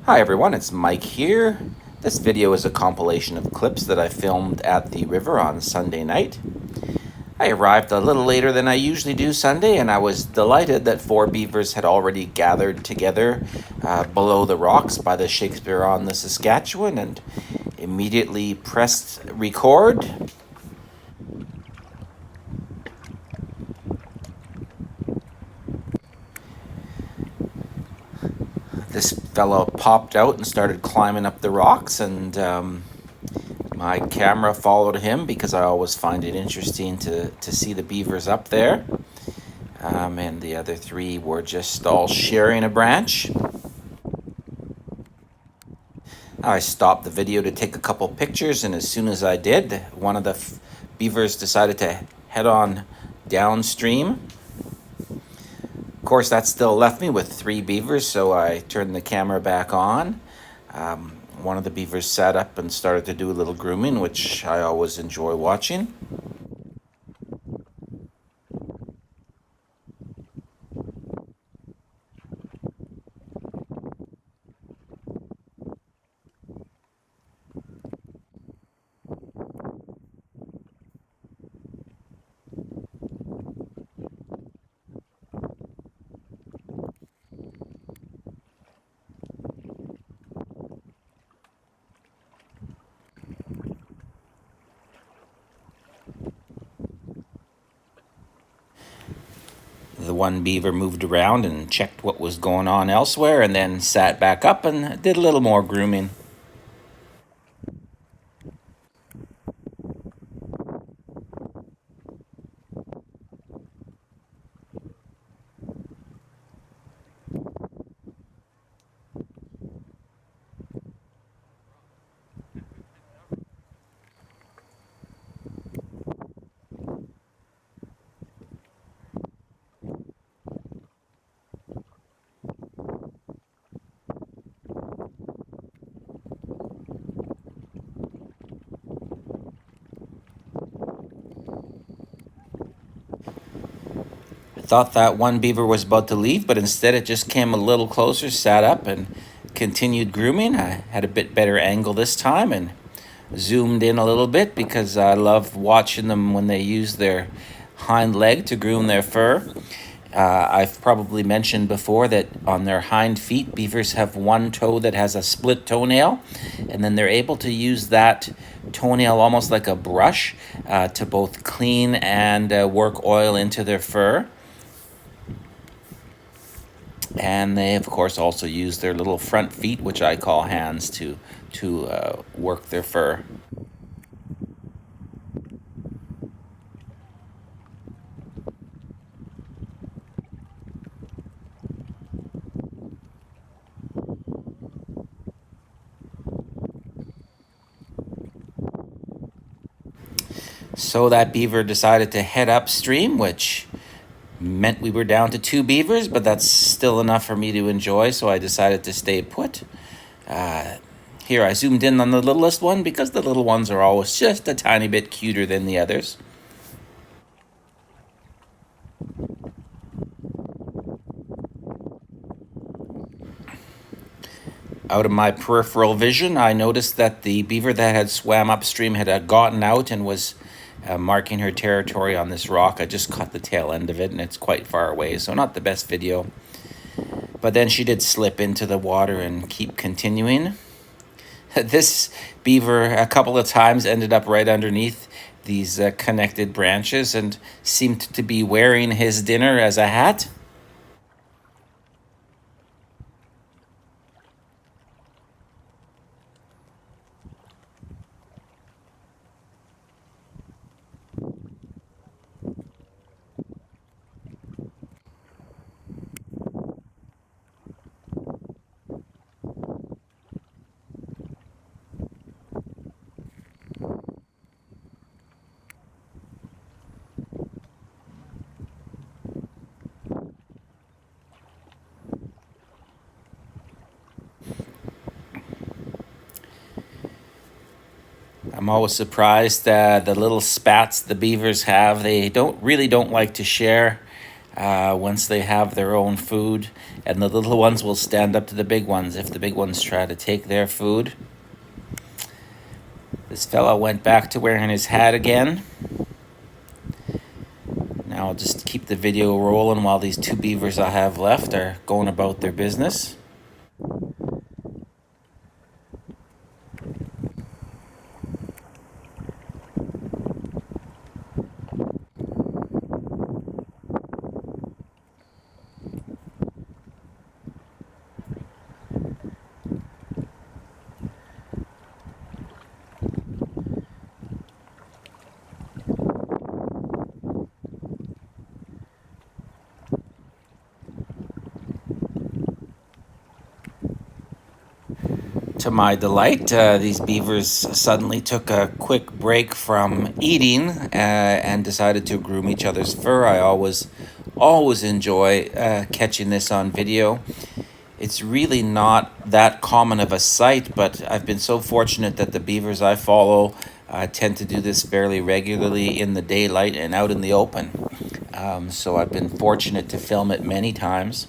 Hi everyone, it's Mike here. This video is a compilation of clips that I filmed at the river on Sunday night. I arrived a little later than I usually do Sunday, and I was delighted that 4 beavers had already gathered together below the rocks by the Shakespeare on the Saskatchewan and immediately pressed record. This fellow popped out and started climbing up the rocks, and my camera followed him because I always find it interesting to see the beavers up there. And the other 3 were just all sharing a branch. I stopped the video to take a couple pictures, and as soon as I did, one of the beavers decided to head on downstream. Of course, that still left me with 3 beavers, so I turned the camera back on. One of the beavers sat up and started to do a little grooming, which I always enjoy watching. The one beaver moved around and checked what was going on elsewhere, and then sat back up and did a little more grooming. I thought that one beaver was about to leave, but instead it just came a little closer, sat up, and continued grooming. I had a bit better angle this time and zoomed in a little bit because I love watching them when they use their hind leg to groom their fur. I've probably mentioned before that on their hind feet, beavers have one toe that has a split toenail, and then they're able to use that toenail almost like a brush to both clean and work oil into their fur. And they, of course, also use their little front feet, which I call hands, to work their fur. So that beaver decided to head upstream, which meant we were down to 2 beavers, but that's still enough for me to enjoy, so I decided to stay put. Here, I zoomed in on the littlest one because the little ones are always just a tiny bit cuter than the others. Out of my peripheral vision, I noticed that the beaver that had swam upstream had gotten out and was marking her territory on this rock. I just caught the tail end of it, and it's quite far away, so not the best video. But then she did slip into the water and keep continuing. This beaver a couple of times ended up right underneath these connected branches and seemed to be wearing his dinner as a hat. I'm always surprised the little spats the beavers have. They don't like to share once they have their own food, and the little ones will stand up to the big ones if the big ones try to take their food. This fellow went back to wearing his hat again. Now I'll just keep the video rolling while these two beavers I have left are going about their business. To my delight, these beavers suddenly took a quick break from eating and decided to groom each other's fur. I always enjoy catching this on video. It's really not that common of a sight, but I've been so fortunate that the beavers I follow tend to do this fairly regularly in the daylight and out in the open. So I've been fortunate to film it many times.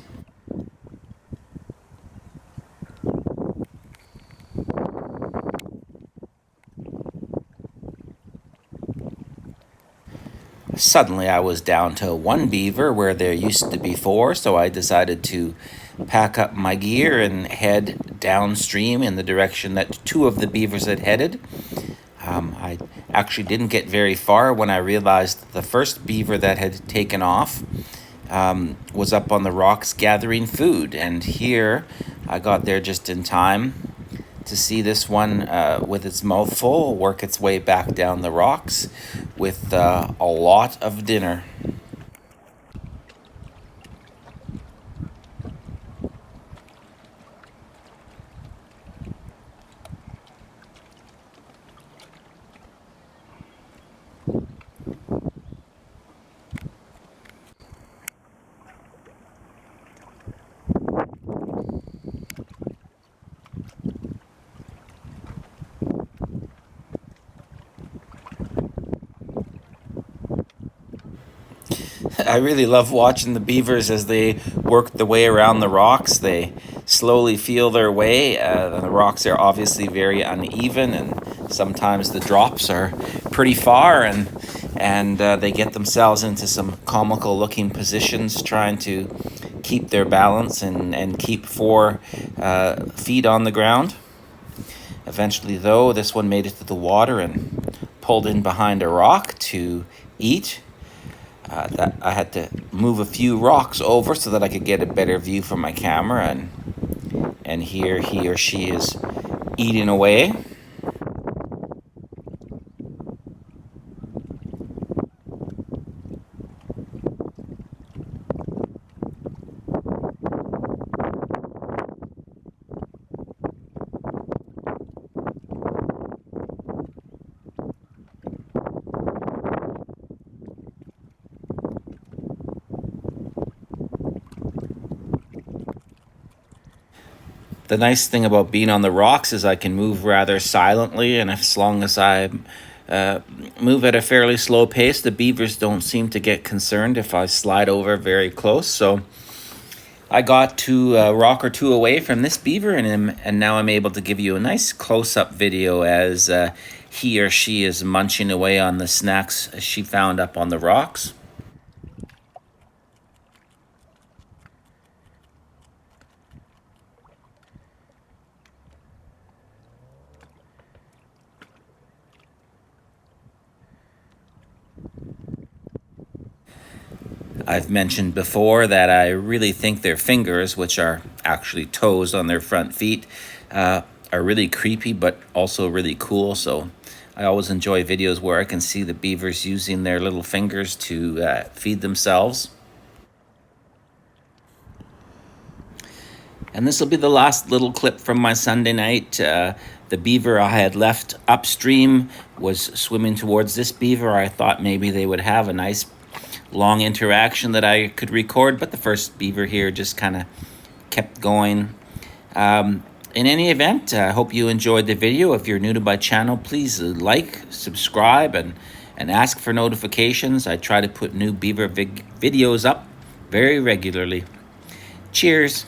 Suddenly I was down to one beaver where there used to be four, so I decided to pack up my gear and head downstream in the direction that two of the beavers had headed. I actually didn't get very far when I realized the first beaver that had taken off was up on the rocks gathering food, and here I got there just in time to see this one with its mouth full work its way back down the rocks with a lot of dinner. I really love watching the beavers as they work their way around the rocks. They slowly feel their way. The rocks are obviously very uneven, and sometimes the drops are pretty far, and they get themselves into some comical looking positions trying to keep their balance and keep 4 feet on the ground. Eventually, though, this one made it to the water and pulled in behind a rock to eat. That I had to move a few rocks over so that I could get a better view from my camera, and here he or she is eating away. The nice thing about being on the rocks is I can move rather silently, and as long as I move at a fairly slow pace, the beavers don't seem to get concerned if I slide over very close. So I got to a rock or two away from this beaver, and now I'm able to give you a nice close-up video as he or she is munching away on the snacks she found up on the rocks. I've mentioned before that I really think their fingers, which are actually toes on their front feet, are really creepy but also really cool. So I always enjoy videos where I can see the beavers using their little fingers to feed themselves. And this will be the last little clip from my Sunday night. The beaver I had left upstream was swimming towards this beaver. I thought maybe they would have a nice long interaction that I could record, but the first beaver here just kind of kept going. In any event, I hope you enjoyed the video. If you're new to my channel, please like, subscribe, and ask for notifications. I try to put new beaver videos up very regularly. Cheers.